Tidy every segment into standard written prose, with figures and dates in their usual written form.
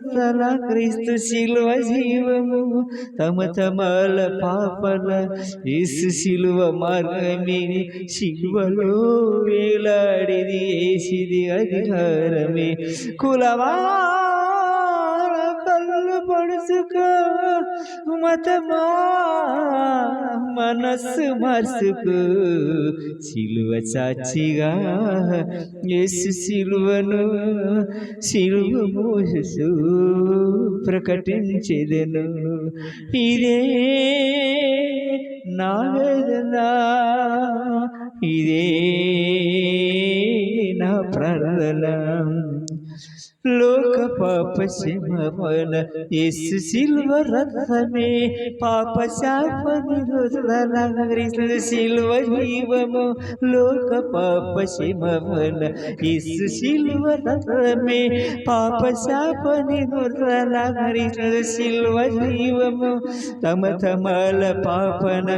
తల క్రీస్తు శిలువ జీవము తమ తమల పాపల యేసు శిలువ మార్గమే శిలువలో వేలాడిది యేసిది అధికారమే కులవా కళ్ళు పడుచుకో మతమా మనస్సు మార్చుకో శిలువ సాక్షిగా యేసు శిలువను శిలువ మోససు ప్రకటించెదను ఇదే నా వేదన ఇదే నా ప్రార్థన లోక పాప క్షమాపణ యేసు శిలువ రక్తమే పాప శాప నిరోధన క్రీస్తు శిలువ జీవము లోక పాప క్షమాపణ యేసు శిలువ రక్తమే పాప శాప నిరోధన క్రీస్తు శిలువ జీవము తమ తమల పాపన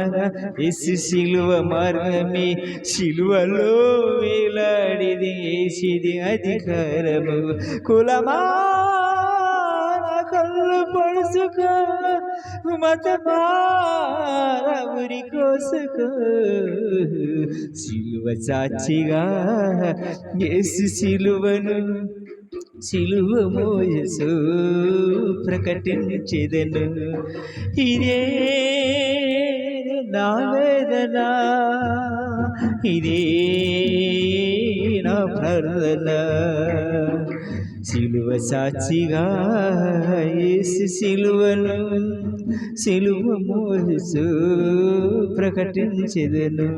యేసు శిలువ మార్గమే శిలువలో వేలాడిది యేసిది అధికారము కులమా కళ్ళు పడుచుకో మతమార ఉరి కోసుకో శిలువ సాక్షిగా యేసు శిలువను శిలువ మోయసు ప్రకటించెదను ఇదే నా వేదన ఇదే నా ప్రార్థన శిలువ సాక్షిగా యేసు శిలువను శిలువ మోయసు ప్రకటించెదను